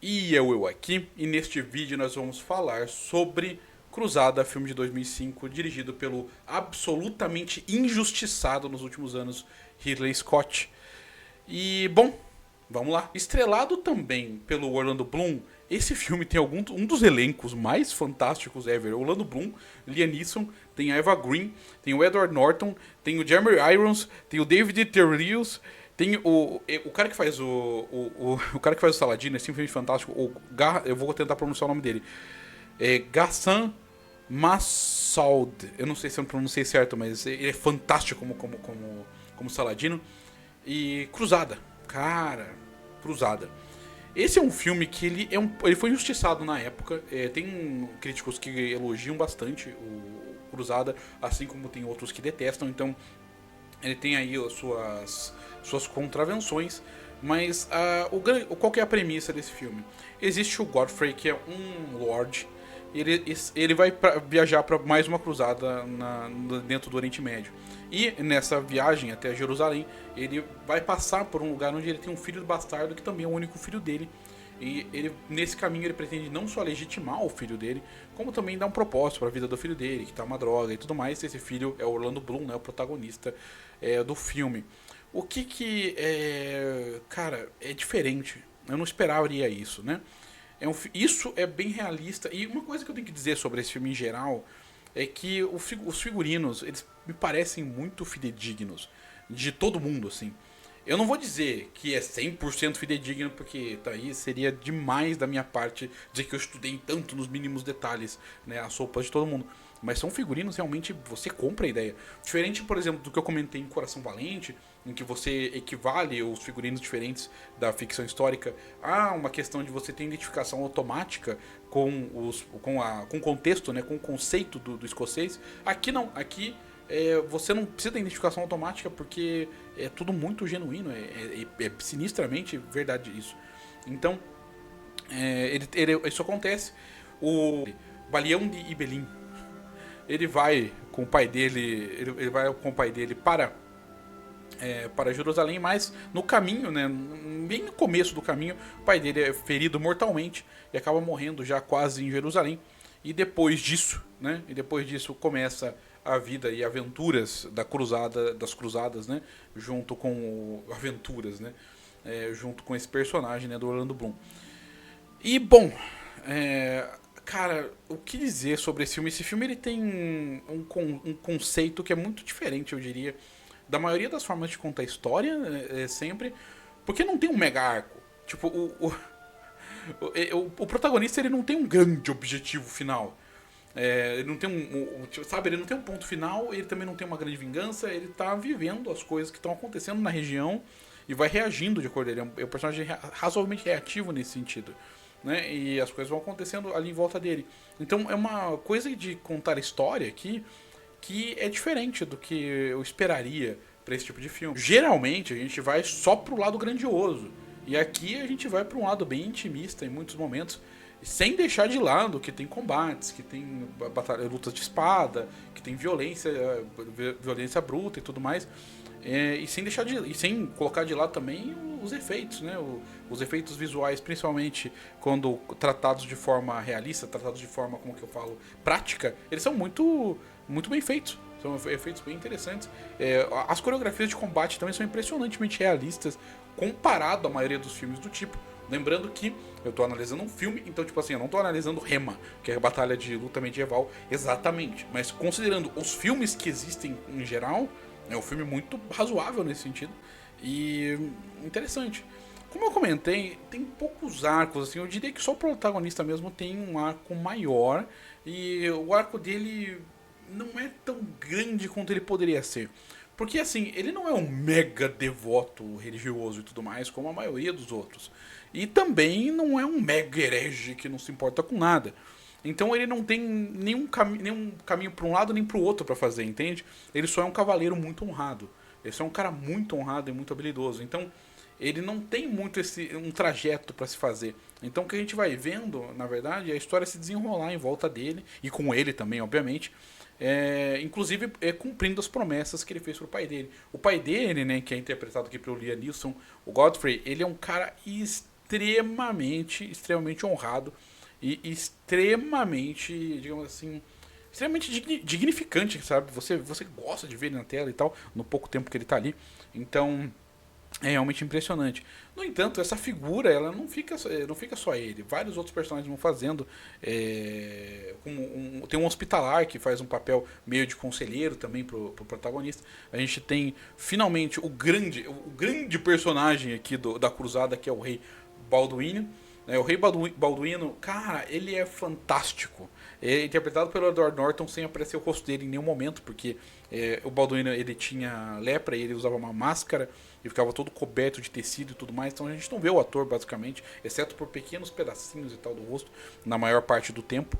E eu aqui, e neste vídeo nós vamos falar sobre Cruzada, filme de 2005, dirigido pelo absolutamente injustiçado nos últimos anos Ridley Scott. E, bom, vamos lá. Estrelado também pelo Orlando Bloom, esse filme tem um dos elencos mais fantásticos ever. Orlando Bloom, Liam Neeson, tem a Eva Green, tem o Edward Norton, tem o Jeremy Irons, tem o David Thewlis, tem o cara que faz o cara que faz o Saladino, esse filme fantástico, eu vou tentar pronunciar o nome dele. É Ghassan Massaoud. Eu não sei se eu não pronunciei certo, mas ele é fantástico como Saladino. E Cruzada. Cara, Cruzada. Esse é um filme que ele foi injustiçado na época. Tem críticos que elogiam bastante o Cruzada, assim como tem outros que detestam. Então, ele tem aí as suas contravenções. Mas qual que é a premissa desse filme? Existe o Godfrey, que é um lord. Ele vai viajar para mais uma cruzada dentro do Oriente Médio. E nessa viagem até Jerusalém, ele vai passar por um lugar onde ele tem um filho bastardo que também é o único filho dele. E nesse caminho ele pretende não só legitimar o filho dele, como também dar um propósito para a vida do filho dele, que tá uma droga e tudo mais. Esse filho é o Orlando Bloom, né, o protagonista do filme. O que cara, é diferente. Eu não esperaria isso, né? Isso é bem realista. E uma coisa que eu tenho que dizer sobre esse filme em geral é que os figurinos, eles me parecem muito fidedignos. De todo mundo, assim. Eu não vou dizer que é 100% fidedigno, porque tá aí seria demais da minha parte dizer que eu estudei tanto nos mínimos detalhes, né, as roupas de todo mundo. Mas são figurinos realmente, você compra a ideia. Diferente, por exemplo, do que eu comentei em Coração Valente, em que você equivale os figurinos diferentes da ficção histórica a uma questão de você ter identificação automática com o contexto, né, com o conceito do escocês. Aqui não, aqui você não precisa da identificação automática porque é tudo muito genuíno, é sinistramente verdade isso. Então, isso acontece. O Baleão de Ibelin, ele vai com o pai dele, ele vai com o pai dele para Jerusalém, mas no caminho, né, bem no começo do caminho, o pai dele é ferido mortalmente e acaba morrendo já quase em Jerusalém. E depois disso, né, começa a vida e aventuras das cruzadas, né, junto com aventuras, né, junto com esse personagem, né, do Orlando Bloom. E bom, cara, o que dizer sobre esse filme? Esse filme ele tem um conceito que é muito diferente, eu diria, da maioria das formas de contar história, sempre, porque não tem um mega arco. Tipo, o protagonista ele não tem um grande objetivo final. Ele não tem sabe, ele não tem um ponto final, ele também não tem uma grande vingança, ele tá vivendo as coisas que estão acontecendo na região e vai reagindo de acordo. Ele é um personagem razoavelmente reativo nesse sentido, né? E as coisas vão acontecendo ali em volta dele. Então é uma coisa de contar história aqui que é diferente do que eu esperaria para esse tipo de filme. Geralmente a gente vai só pro lado grandioso. E aqui a gente vai para um lado bem intimista em muitos momentos, sem deixar de lado que tem combates, que tem lutas de espada, que tem violência bruta e tudo mais. E sem colocar de lado também os efeitos, né? Os efeitos visuais, principalmente quando tratados de forma realista, tratados de forma, como que eu falo, prática, eles são muito bem feitos. São efeitos bem interessantes. As coreografias de combate também são impressionantemente realistas, comparado à maioria dos filmes do tipo. Lembrando que eu tô analisando um filme, então, tipo assim, eu não tô analisando Rema, que é a batalha de luta medieval, exatamente. Mas considerando os filmes que existem em geral, é um filme muito razoável nesse sentido. E interessante. Como eu comentei, tem poucos arcos, assim, eu diria que só o protagonista mesmo tem um arco maior. E o arco dele não é tão grande quanto ele poderia ser. Porque assim, ele não é um mega devoto religioso e tudo mais, como a maioria dos outros. E também não é um mega herege que não se importa com nada. Então ele não tem nenhum caminho para um lado nem para o outro para fazer, entende? Ele só é um cavaleiro muito honrado. Ele só é um cara muito honrado e muito habilidoso. Então ele não tem muito um trajeto para se fazer. Então o que a gente vai vendo, na verdade, é a história se desenrolar em volta dele e com ele também, obviamente. Inclusive cumprindo as promessas que ele fez pro pai dele. O pai dele, né, que é interpretado aqui pelo Liam Neeson, o Godfrey, ele é um cara extremamente honrado e extremamente, digamos assim, extremamente dignificante, sabe? Você gosta de ver ele na tela e tal, no pouco tempo que ele tá ali. Então, é realmente impressionante. No entanto, essa figura, ela não fica só ele. Vários outros personagens vão fazendo. Tem um hospitalar que faz um papel meio de conselheiro também pro protagonista. A gente tem, finalmente, o grande personagem aqui da cruzada, que é o rei Balduíno. O rei Balduíno, cara, ele é fantástico. É interpretado pelo Edward Norton sem aparecer o rosto dele em nenhum momento, porque o Balduíno ele tinha lepra e ele usava uma máscara e ficava todo coberto de tecido e tudo mais, então a gente não vê o ator basicamente, exceto por pequenos pedacinhos e tal do rosto, na maior parte do tempo.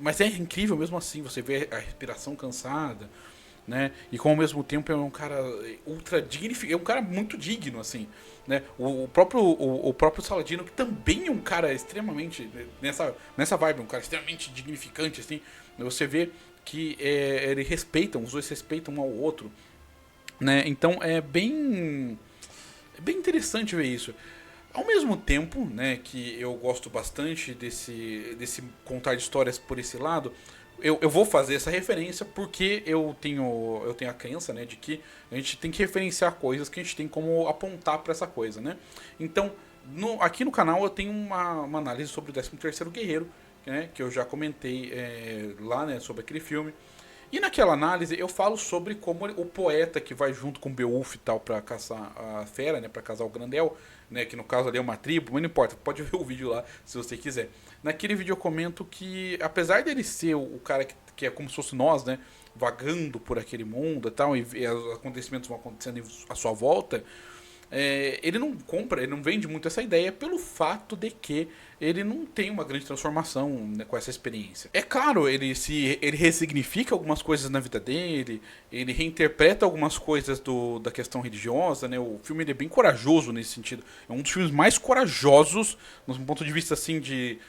Mas é incrível mesmo assim, você vê a respiração cansada, né? E com ao mesmo tempo é um cara ultra dignificado, é um cara muito digno, assim, né? O próprio Saladino, que também é um cara extremamente nessa vibe, um cara extremamente dignificante, assim. Você vê que eles respeitam, os dois respeitam um ao outro, né? Então é bem interessante ver isso. Ao mesmo tempo, né, que eu gosto bastante desse contar de histórias por esse lado, eu vou fazer essa referência porque eu tenho a crença, né, de que a gente tem que referenciar coisas que a gente tem como apontar para essa coisa, né? Então, aqui no canal eu tenho uma análise sobre o 13º Guerreiro, né, que eu já comentei lá, né, sobre aquele filme. E naquela análise eu falo sobre como o poeta que vai junto com Beowulf e tal pra caçar a fera, né, para caçar o Grandel, né, que no caso ali é uma tribo, mas não importa, pode ver o vídeo lá se você quiser. Naquele vídeo eu comento que apesar dele ser o cara que é como se fosse nós, né, vagando por aquele mundo e tal, e os acontecimentos vão acontecendo à sua volta, ele não compra, ele não vende muito essa ideia pelo fato de que ele não tem uma grande transformação, né, com essa experiência. É claro, ele ressignifica algumas coisas na vida dele, ele reinterpreta algumas coisas da questão religiosa, né? O filme ele é bem corajoso nesse sentido. É um dos filmes mais corajosos, no ponto de vista assim de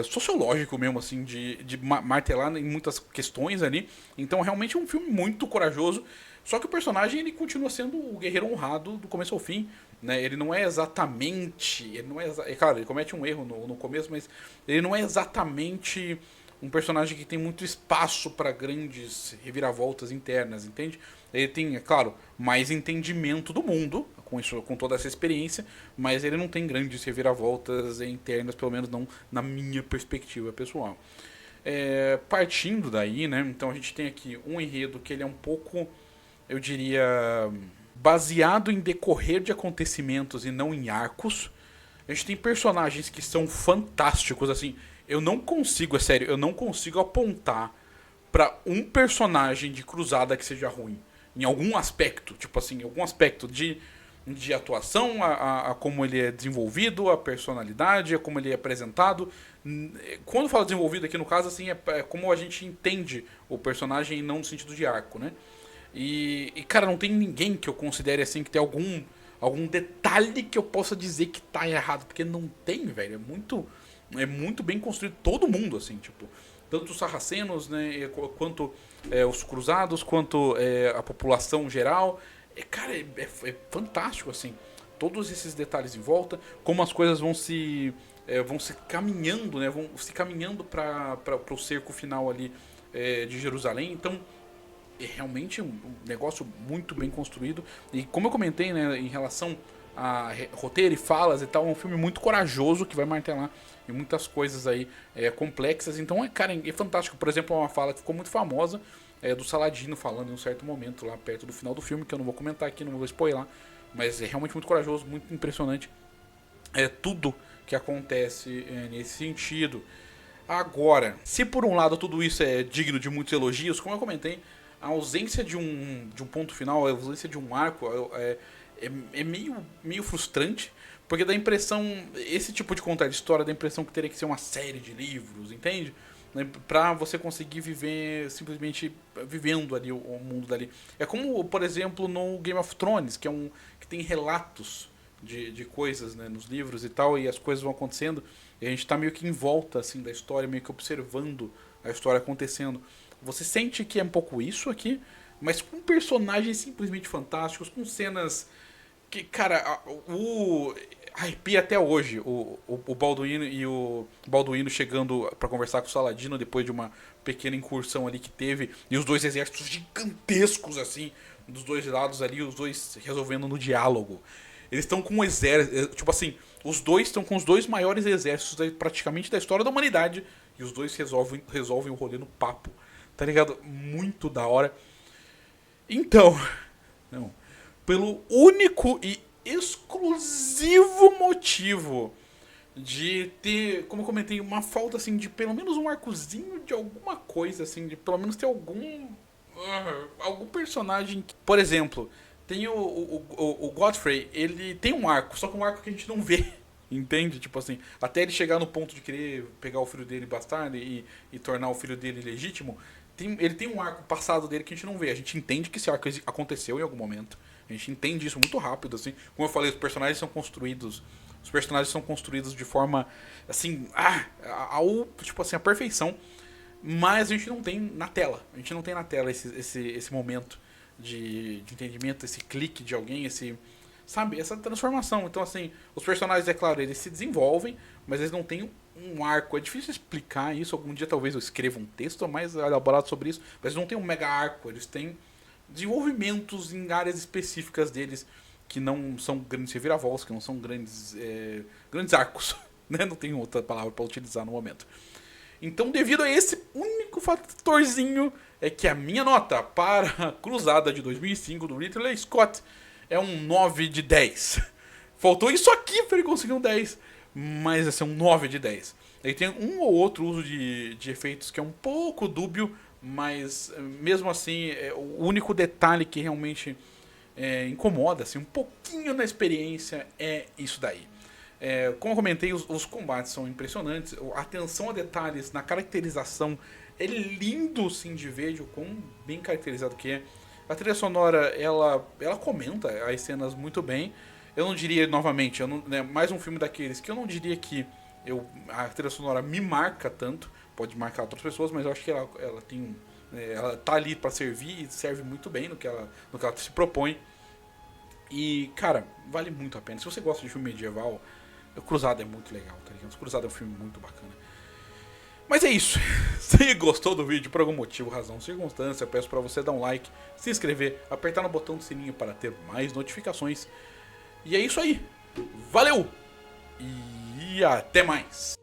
sociológico mesmo, assim, de martelar em muitas questões ali. Então realmente é um filme muito corajoso. Só que o personagem ele continua sendo o guerreiro honrado do começo ao fim, né? Ele não é exatamente, claro, ele comete um erro no começo, mas ele não é exatamente um personagem que tem muito espaço para grandes reviravoltas internas, entende? Ele tem, é claro, mais entendimento do mundo com isso, com toda essa experiência, mas ele não tem grandes reviravoltas internas, pelo menos não na minha perspectiva pessoal. Partindo daí, né? Então a gente tem aqui um enredo que ele é um pouco, eu diria, baseado em decorrer de acontecimentos e não em arcos. A gente tem personagens que são fantásticos, assim. Eu não consigo, é sério, eu não consigo apontar pra um personagem de Cruzada que seja ruim. Em algum aspecto, tipo assim, algum aspecto de atuação, a como ele é desenvolvido, a personalidade, a como ele é apresentado. Quando falo desenvolvido aqui no caso, assim, é como a gente entende o personagem e não no sentido de arco, né? Cara, não tem ninguém que eu considere assim que tem algum detalhe que eu possa dizer que tá errado, porque não tem, velho. É muito bem construído todo mundo, assim, tipo, tanto os sarracenos, né, quanto os cruzados, quanto a população geral. Cara, é fantástico, assim, todos esses detalhes em volta, como as coisas vão se caminhando, né, vão se caminhando para o cerco final ali de Jerusalém. Então é realmente um negócio muito bem construído. E como eu comentei, né, em relação a roteiro e falas e tal, é um filme muito corajoso que vai martelar em muitas coisas aí complexas. Então, cara, é fantástico. Por exemplo, uma fala que ficou muito famosa do Saladino falando em um certo momento lá perto do final do filme, que eu não vou comentar aqui, não vou spoiler, mas é realmente muito corajoso, muito impressionante. Tudo que acontece nesse sentido. Agora, se por um lado tudo isso é digno de muitos elogios, como eu comentei, a ausência de um ponto final, a ausência de um arco é meio frustrante, porque dá a impressão, esse tipo de contar de história dá a impressão que teria que ser uma série de livros, entende? Pra você conseguir viver, simplesmente vivendo ali o mundo dali. É como, por exemplo, no Game of Thrones, que tem relatos de coisas, né, nos livros e tal, e as coisas vão acontecendo, e a gente tá meio que em volta assim da história, meio que observando a história acontecendo. Você sente que é um pouco isso aqui, mas com personagens simplesmente fantásticos, com cenas que, cara, arrepia até hoje o Balduino e o Balduino chegando pra conversar com o Saladino depois de uma pequena incursão ali que teve, e os dois exércitos gigantescos assim, dos dois lados ali, os dois resolvendo no diálogo. Eles estão com um exército, tipo assim, os dois estão com os dois maiores exércitos praticamente da história da humanidade, e os dois resolvem o rolê no papo. Tá ligado? Muito da hora. Então, não, pelo único e exclusivo motivo de ter, como eu comentei, uma falta assim de pelo menos um arcozinho de alguma coisa, assim, de pelo menos ter algum personagem. Por exemplo, tem o Godfrey, ele tem um arco, só que um arco que a gente não vê. Entende? Tipo assim, até ele chegar no ponto de querer pegar o filho dele bastardo e tornar o filho dele legítimo, ele tem um arco passado dele que a gente não vê. A gente entende que esse arco aconteceu em algum momento. A gente entende isso muito rápido, assim. Como eu falei, os personagens são construídos. Os personagens são construídos de forma, assim, tipo assim, a perfeição. Mas a gente não tem na tela. A gente não tem na tela esse momento de entendimento, esse clique de alguém, sabe, essa transformação. Então, assim, os personagens, é claro, eles se desenvolvem, mas eles não têm um arco. É difícil explicar isso. Algum dia talvez eu escreva um texto mais elaborado sobre isso, mas eles não têm um mega arco. Eles têm desenvolvimentos em áreas específicas deles que não são grandes reviravoltas, que não são grandes arcos. Né? Não tem outra palavra para utilizar no momento. Então, devido a esse único fatorzinho, é que a minha nota para a Cruzada de 2005 do Ridley Scott é um 9 de 10. Faltou isso aqui para ele conseguir um 10, mas esse é um 9 de 10. Ele tem um ou outro uso de efeitos que é um pouco dúbio, mas mesmo assim, o único detalhe que realmente incomoda assim, um pouquinho na experiência é isso daí. Como eu comentei, os combates são impressionantes, a atenção a detalhes na caracterização é lindo sim de ver o quão bem caracterizado que é. A trilha sonora, ela comenta as cenas muito bem. Eu não diria, novamente, mais um filme daqueles que eu não diria que a trilha sonora me marca tanto. Pode marcar outras pessoas, mas eu acho que ela tem ela tá ali para servir e serve muito bem no que ela se propõe. E, cara, vale muito a pena. Se você gosta de filme medieval, o Cruzado é muito legal, tá ligado? O Cruzado é um filme muito bacana. Mas é isso. Se gostou do vídeo por algum motivo, razão, circunstância, peço para você dar um like, se inscrever, apertar no botão do sininho para ter mais notificações. E é isso aí. Valeu! E até mais!